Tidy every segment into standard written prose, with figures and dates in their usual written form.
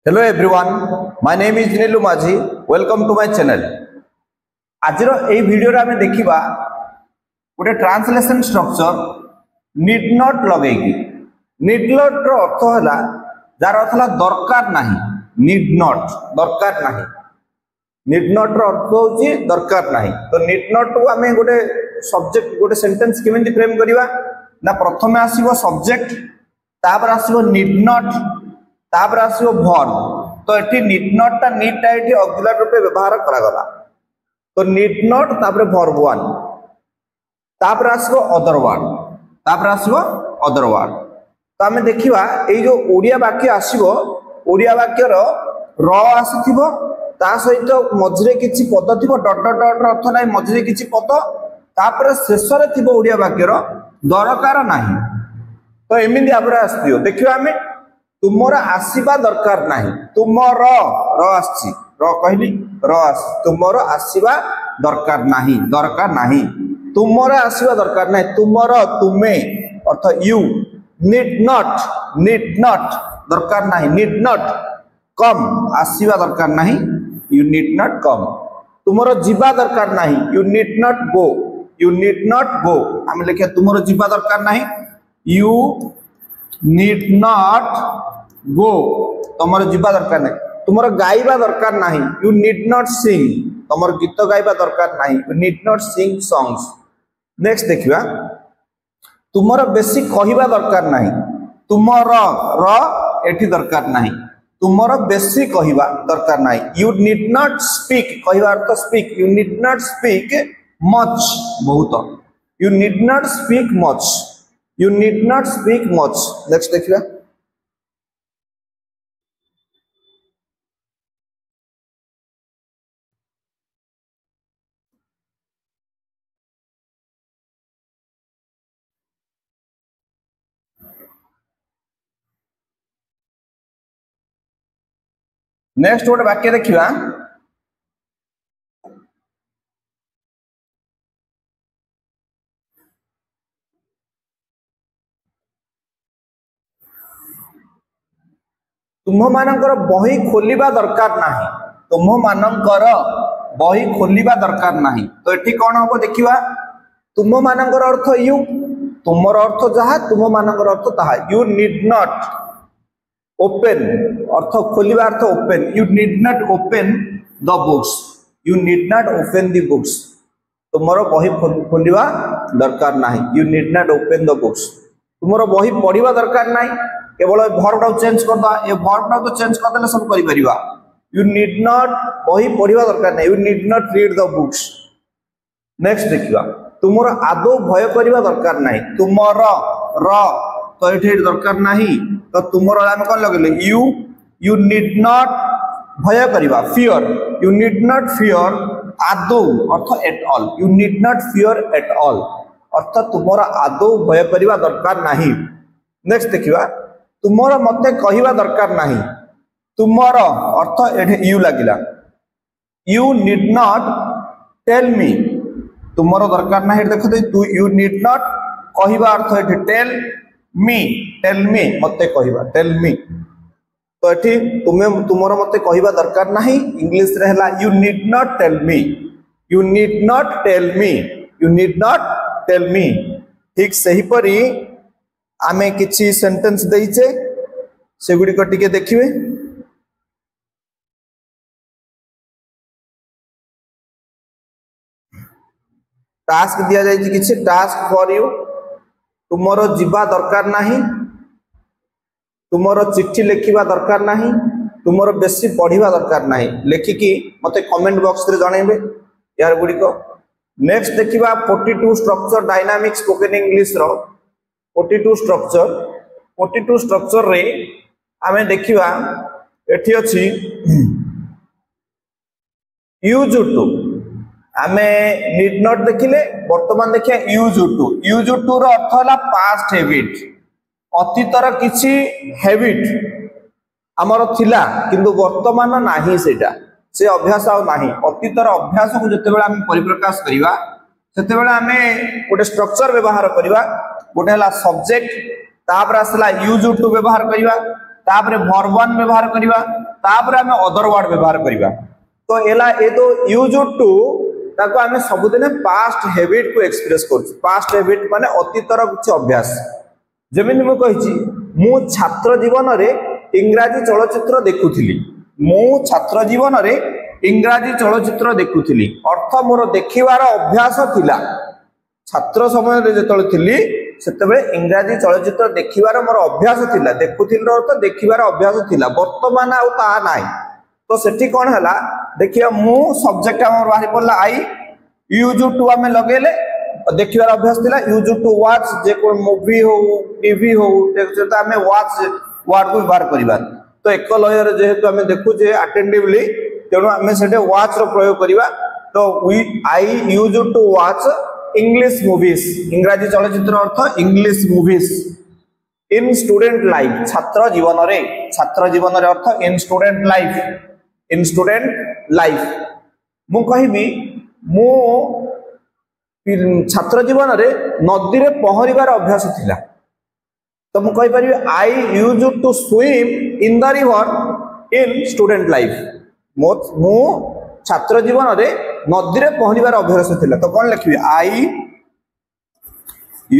Hello everyone, my name is Nilu Maji. Welcome to my channel. आज এই video रे देखिबा गोटे ट्रांसलेशन स्ट्रक्चर नीड नॉट लगेगी। नीड नॉट रो अर्थ होला जार अर्थ होला दरकार नाही। नीड नॉट दरकार नाही। नीड नॉट रो अर्थ होची दरकार नाही। तो नीड नॉट को हमें गोटे सब्जेक्ट गोटे सेंटेंस केमिति फ्रेम करिवा ना प्रथमे आसीबो सब्जेक्ट तापर आसीबो नीड नॉट तापर आसीबो वर्ब। तो एठी नीड नॉट ता नीड ता एठी ऑक्सिलरी रूपे व्यवहार करा गला। तो नीड नॉट तापर वर्ब 1 तापर आसीबो अदर वर्ड तापर आसीबो अदर वर्ड। तो हमें देखिबा एई जो ओडिया वाक्य आसीबो ओडिया वाक्य रो र आसीथिबो ता सहित मझरे किछि पद थिबो डॉट डॉट डॉट अर्थ नै मझरे किछि पद तापर शेष रे थिबो ओडिया वाक्य रो दरकार नाही। तो एमिति आबरा आस्तियो देखिबा हमें तुमर आसीबा दरकार नाही। तुमर र आसी र कहली र आस तुमर आसीबा दरकार नाही तुमर आसीबा दरकार नाही तुमर तुमे अर्थ यू नीड नॉट दरकार नाही नीड नॉट कम आसीबा दरकार नाही यू नीड नॉट कम। तुमर जीवा दरकार नाही यू नीड नॉट गो हम लिखे तुमर जीवा दरकार नाही यू नीड नॉट गो तुमर जीवा दरकार नाही। तुमर गाइबा दरकार नाही यू नीड नॉट सिंग तुमर गीत गाइबा दरकार नाही you need not sing songs. Next देखिबा तुमर बेसी कहिबा दरकार नाही तुमर र एठी दरकार नाही तुमर बेसी कहिबा दरकार नाही यू नीड नॉट स्पीक कहिबा अर्थ speak you need not speak much बहुत you need not speak much next देखिबा नेक्स्ट गोटे वाक्य देखिबा तुम मानकर बही खोलिबा दरकार नाही तुम मानकर बही खोलिबा दरकार नाही। तो एठी कोन हो देखिबा तुम मानकर अर्थ यू तुमर अर्थ जहा तुम मानकर अर्थ ताहा यू नीड नॉट ओपन अर्थ खोलिबा अर्थ open you need not open the books तुमर बही खोलिबा दरकार नाही you need not open the books तुमर बही पढ़िबा दरकार नाही केवल वर्ब टाउ चेंज कर दा ए वर्ब टाउ तो चेंज कर देले सब करि परिबा यू नीड नॉट बही पढ़िबा दरकार नाही you need not read the books. Next देखिबा तुमर आदो भय करिबा दरकार नाही तुमर र तो एठी दरकार नाही तो तुमर हम कोन लगले यू नीड नॉट भय करिबा fear you need not fear आदो अर्थ at all you need not fear at all अर्थ तुमर आदो भय करिबा दरकार नाही। नेक्स्ट देखिबा तुमर मते कहिबा दरकार नाही तुमर अर्थ एठे यू लागिला you need not tell me तुमर दरकार नाही देखो तू यू नीड नॉट कहिबा अर्थ एठे टेल मी मते कहिबा टेल मी। तो एठी तुमे तुमर मते कहिबा दरकार नाही इंग्लिश रे हला you need not tell me ठीक सही परी आमे किछि सेंटेंस देइचे सेगुडी को टिके देखिबे टास्क दिया जाय किछि टास्क फॉर यू तुमरो जीवा दरकार नाही तुमरो चिट्ठी लिखिबा दरकार नाही तुमरो बेसी पढ़िबा दरकार नाही लेखिकी मते कमेंट बॉक्स रे जणाइबे यार गुडी को। नेक्स्ट देखिबा 42 स्ट्रक्चर डायनामिक स्पोकन इंग्लिश रो 42 स्ट्रक्चर रे हमें देखिबा एठी अछि यूज टू हमें नीड नॉट देखिले वर्तमान देखिया यूज टू रो अर्थ होला पास्ट हैबिट अतीतर किछि हैबिट हमर थिला किंतु वर्तमान नाही सेटा से अभ्यास आ नाही अतीतर अभ्यास को जते बेला हम परिप्रकाश करिवा सेते बेला हमें गोटे स्ट्रक्चर व्यवहार करिवा गोटे हला सब्जेक्ट तापर आसला यूज टू व्यवहार करिवा तापर वर्ब 1 व्यवहार करिवा तापर आम अदर वर्ड व्यवहार करवा तो एला ए तो यूज टू ताको आम सबुदिन पास्ट हैबिट को एक्सप्रेस कर पास्ट हैबिट माने अतीतर किसी अभ्यास जमी मुझे मु छात्र जीवन में इंग्राजी चलचित्र देखुली मु छात्र जीवन में इंग्राजी चलचित्र देखुली अर्थ मोर देखिबार अभ्यास थिला छात्र समय जो थी से इंग्राजी चलचित्र देखिबार मोर अभ्यास थिला देखुथिल अर्थ देखिबार अभ्यास थिला वर्तमान आउ ता नाइ तो सेठी कोन हला देखिया मु सब्जेक्ट हमर बाहरी पड़ला आई यूज टू आमे लगेले देखिबार अभ्यास थिला यूज टू वॉच जे को मूवी हो टीवी हो तो आमे वॉच वर्ड को व्यवहार करबा तो एक लय रे जेहेतु आमे देखु जे अटेंटिवली तेणु आमे सेटे वॉच रो प्रयोग करबा तो I used to watch English movies इंग्राजी चलचित्र अर्थ English movies in student life छात्र जीवन रे अर्थ इन स्टूडेंट लाइफ मु कहबी मु छात्र जीवन रे नदी रे पहरिबार अभ्यास थिला तो मु कहि परिबे I used to swim in the river in student life मु छात्र जीवन रे नदी रे पहरिबार अभ्यास थिला तो कोन लिखबी I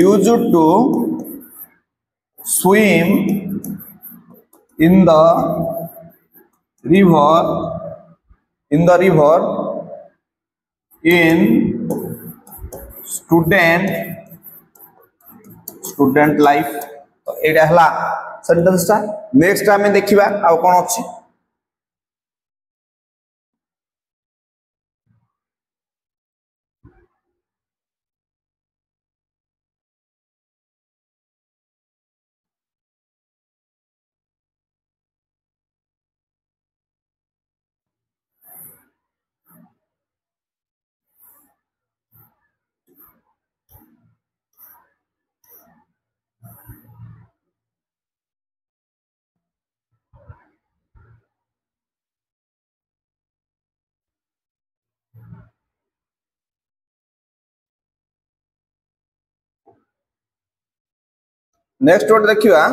used to swim in the river in student life तो एटा हला सेंटेंस ता नेक्स्ट आमे देखिबा आ कोन अछि नेक्स्ट वर्ड देखिबा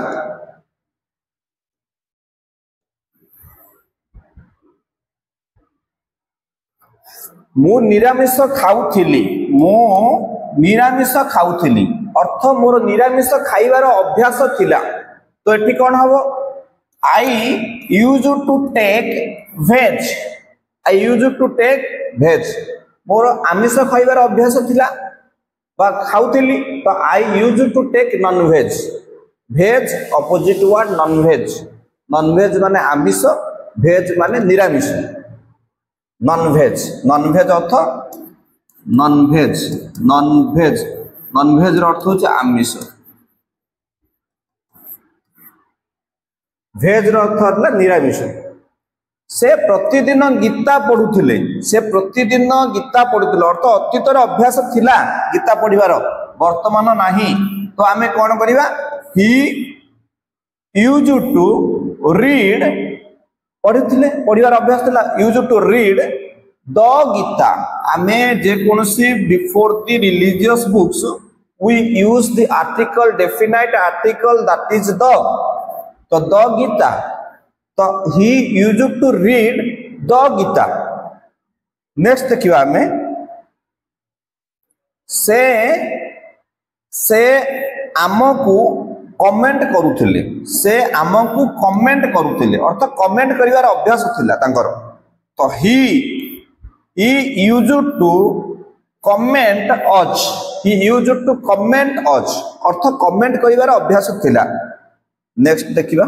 मु निरामिष खाउथिली अर्थ मोर निरामिष खाइबार अभ्यास थिला तो एठी कोन हबो I used to take veg more आमिष खाइबार अभ्यास थिला बा खाउथिली तो I used to take non veg opposite word non veg माने आमिष वेज माने निरामिष नॉन वेज अर्थ नॉन वेज अर्थ होचे आमिष वेज अर्थ है निरामिष से प्रतिदिन गीता पढ़ुथिले अर्थ अतीतर अभ्यास थिला गीता पढ़िबार वर्तमान नाही तो आमे कोन करिबा ही यूज टू रीड पढ़िबार अभ्यास थिला used to read the Gita आमे जे कोनसी before the religious books we use the article definite article that is the तो द गीता तो he used to read the Gita next देखिबा हमें से आमको कमेंट करुथिले अर्थ कमेंट करिवार अभ्यास थिला तांकर तो he used to comment us अर्थ कमेंट करिवार अभ्यास थिला नेक्स्ट देखिबा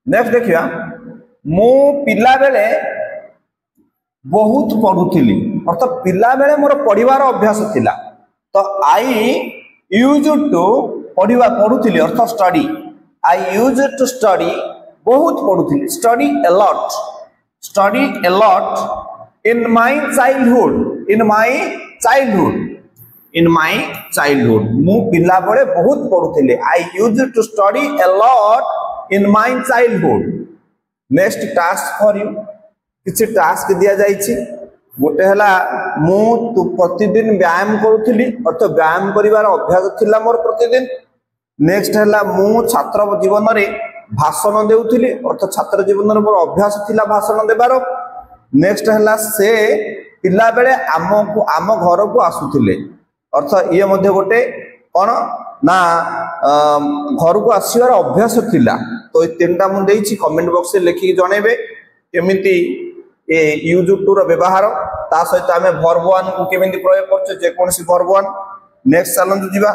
नेक्स्ट देखिया मु पिला बेले बहुत पढ़ुथिली अर्थ पिला बेले मोर पढ़िबार अभ्यास थिला तो आई यूज टू पढ़ुथिली अर्थ study I used to study बहुत पढ़ुथिली study a lot in my childhood in my childhood मु पिला बळे बहुत पढुथिले I used to study a lot in my childhood next task for you किछि टास्क दिया जाइछि गोटे हला मु तु प्रतिदिन व्यायाम करूथिली अर्थ व्यायाम करिवार अभ्यास थिला मोर प्रतिदिन नेक्स्ट हला मु छात्र जीवन रे भाषण देउथिली अर्थ छात्र जीवन रे मोर अभ्यास थिला भाषण देबार नेक्स्ट हला से पिला बेले आम घर को आसुथिले अर्थ ये मध्य गोटे कौन ना घर को आसवार अभ्यास थिला तो ये तीनटा मु देइछि कमेंट बॉक्स रे लिखि जणेबे केमिति ए यूज टू रो व्यवहार ता सहित आमे वर्ब 1 को केमिति प्रयोग करछ जे कोनसी वर्ब 1 नेक्स्ट चलन जिबा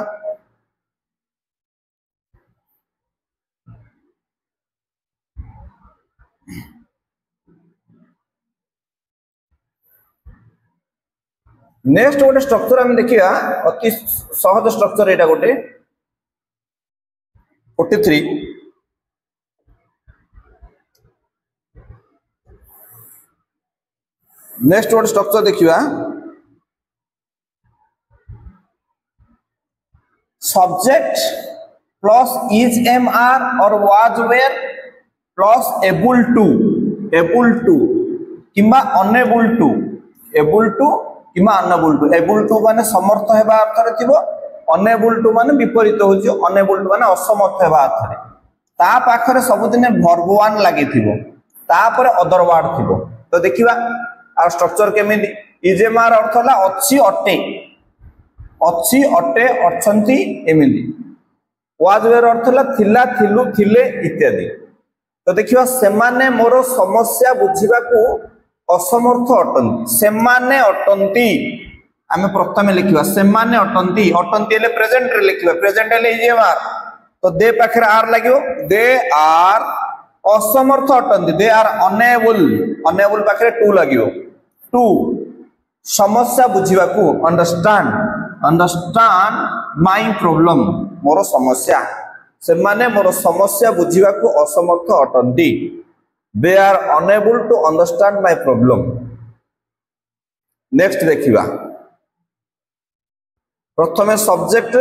नेक्स्ट गोटे स्ट्रक्चर आम देखिया अति सहज स्ट्रक्चर एटा गोटे 43 नेक्स्ट गोटे स्ट्रक्चर देखिया subject plus is am are और was were plus able to किंबा अनेबल टू किमा अनेबल टू माने समर्थ हेबा अर्थ रे थिबो अनेबल टू माने विपरीत होछि अनेबल टू माने असमर्थ हेबा अर्थ रे ता पाखरे सब दिन वर्ब 1 लागि थिबो ता पर अदर वर्ड थिबो तो देखिबा आ स्ट्रक्चर केमिति इजेमार अर्थ ला अछि अटे अछंती एमिति वाज वेयर अर्थ ला थिला थिलु थिले इत्यादि तो देखिबा सेमाने मोर समस्या बुझिबा को असमर्थ अटंती सेमाने अटंती आमे प्रथमे लिखिबा सेमाने अटंती अटंती ले प्रेजेंट रे लिखिबा प्रेजेंट ले इजेमार तो दे पाखरे आर लागियो दे आर असमर्थ अटंती दे आर अनेबल पाखरे टू लागियो टू समस्या बुझिबा को अंडरस्टैंड माय प्रॉब्लम मोर समस्या सेमाने मोर समस्या बुझिबा को असमर्थ अटंती they are unable to understand my problem next देखिबा प्रथमे सब्जेक्ट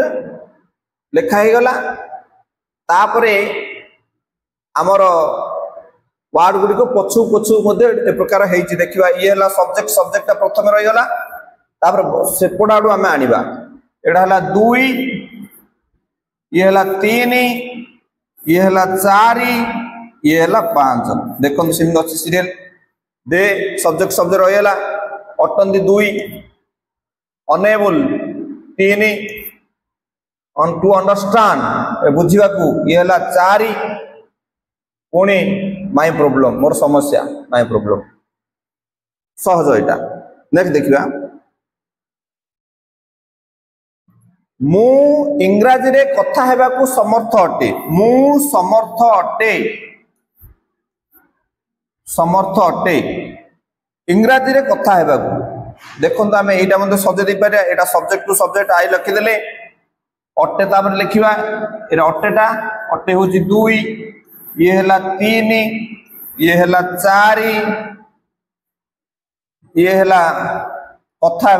लेखा हे गला तापरे हमर वार्ड गुडी को पछु मध्ये ए प्रकार हेछि देखिबा ये हला सब्जेक्ट प्रथमे रहि गला तापर सेपडाडू हमें आनिबा एडा हला 2 ये हला 3 ये हला 4 ये हला 5 देखन सिम अछि सीरियल दे सब्जेक्ट रहला अटंदी 2 अनेबल 3 ऑन टू अंडरस्टैंड बुझिबा को ये हला 4 पुणी माय प्रॉब्लम मोर समस्या माय प्रॉब्लम सहज एटा नेक्स्ट देखिबा मु इंग्रजी रे कथा हेबा को समर्थ अटे मु समर्थ अटे इंग्रजी रे कथा हेबा को देखो आमे एटा मध्ये सजे दे पारे एटा सब्जेक्ट टू सब्जेक्ट आई लिखि देले अटे तापर लिखिबा एरा अटेटा अटे होची 2 ये हला 3 ये हला 4 ये हला कथा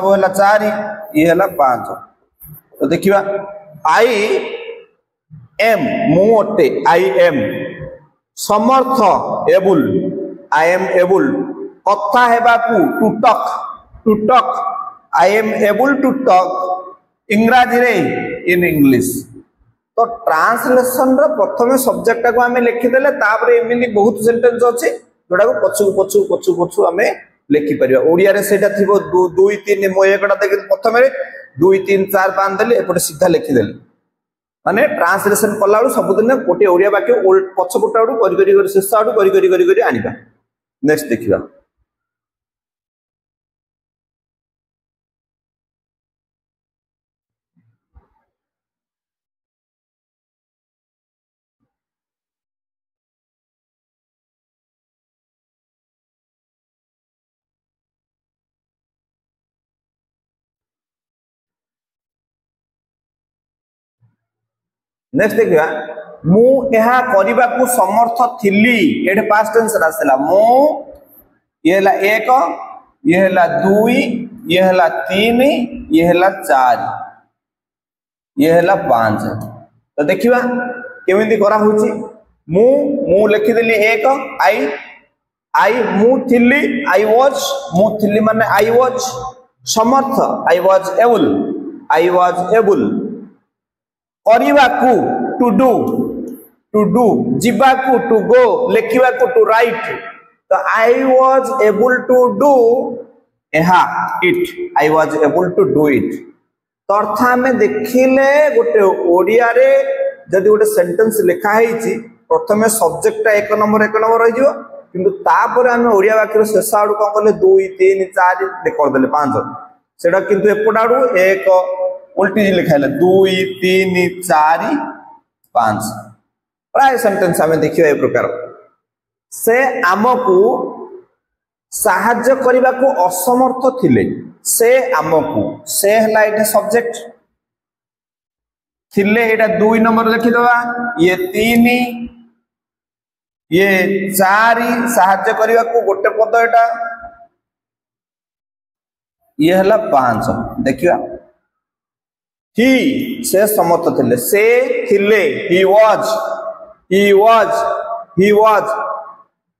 हला 4 ये हला 5 तो देखिबा आई एम मु अटे आई एम समर्थ एबल आई एम एबल कथा हेबा को to talk I am able to talk इंग्रजी रे इन इंग्लिश तो ट्रांसलेशन रो प्रथमे सब्जेक्ट को हमें लिखि देले तापर एमिनी बहुत सेंटेंस अछि जोडा को पछु हमें लिखि परिबा ओडिया रे सेटा थिबो 2 3 मो एकटा देखि प्रथमे 2 3 4 5 देले एपटे सीधा लिखि देले माने ट्रांसलेशन कलाउ सब दिन गोटे ओडिया वाक्य पछपटाडू करी शेषाडू करी आनिबा नेक्स्ट देखिबा नेक्स्ट देखिबा मु एहा करिबा को समर्थ थिली एड पास्ट टेंस आसला मु ये हला 1 ये हला 2 ये है 3, ये है 4, ये है 5। तो देखिबा केमिति करा होची। मु लिखिदेली 1 आई मु थिली आई माने आई वाज समर्थ, आई वाज एबल करिबाकू टू डू जिबाकू टू गो लिखिबाकू टू राइट। तो I was able to do एहा it, I was able to do it. तो अर्थ आम देखिले गोटे ओडिया रे जदि गोटे सेंटेंस लिखा है प्रथमे सब्जेक्ट 1 नंबर रही, किंतु तापर आम ओडिया वाक्य शेष आड़ कौन कले 2 3 4 करदे 5 सेटा, किंतु एपट आड़ 1 उल्टी लिखा 2 3 4 5 प्राय सेंटेंस आम देखिए ए प्रकार। से आमको साहाय्य करने को असमर्थ थिले, से आमको से हला एटा सब्जेक्ट थिले एटा 2 नंबर लिखिदवा, ये 3 ये 4 साहाय्य करने को गोटे पद एटा, ये हला 5। देखिया ही से समर्थ थिले, से थिले ही वाज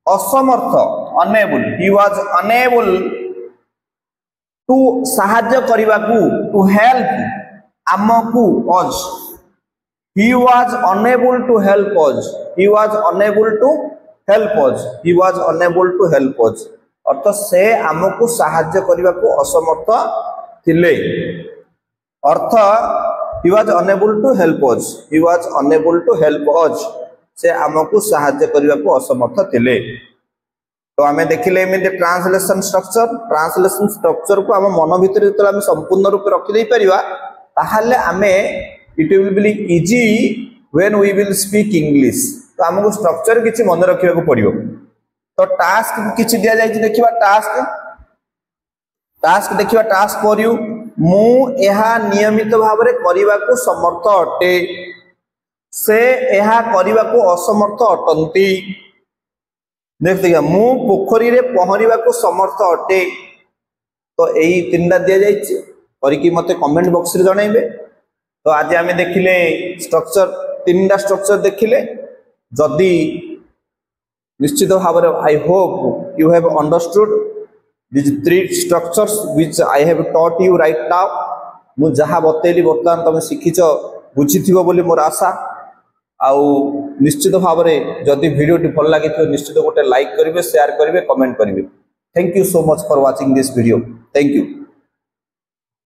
असमर्थ unable, he was unable to साहाय्य करने को टू हेल्प आमको us, he was unable to help us, he was unable to help us, he was unable to help us. अर्थ से आमको साहाय्य करने को असमर्थ थिले, अर्थ he was unable to help us, he was unable to help us, से आमको साहाय्य करने को असमर्थ थिले। तो आम देखिले एमती ट्रांसलेशन स्ट्रक्चर को आम मन भितर जो आम संपूर्ण रूप रखिदे परिबा, ताहाले आमे it will be easy when we will speak English. तो आमको स्ट्रक्चर किछि मन रखिबा को पड़िबो। तो टास्क किछि दिया जाय, देखिबा टास्क देखिबा, टास्क फॉर यू, मु एहा नियमित भाव में करने को समर्थ अटे, से एहा करने को असमर्थ अटंती। देखिए मु पोखरी रे पहरिबा को समर्थ अटे। तो यही 3टा दिया जाइए, करके मते कमेंट बॉक्स रे जणाइबे। तो आज आम देखिले स्ट्रक्चर, 3टा स्ट्रक्चर देखिले। जदि निश्चित भाव में I hope you have understood this 3 structures which I have taught you right now. मु जहा बतेली बर्तमान तुम शिखिच बुझीथिबो बोली मोर आशा। आउ निश्चित भाव में जदि वीडियो भल लगी निश्चित गोटे लाइक करेंगे, शेयर करेंगे, कमेंट करेंगे। Thank you so much for watching this video. Thank you.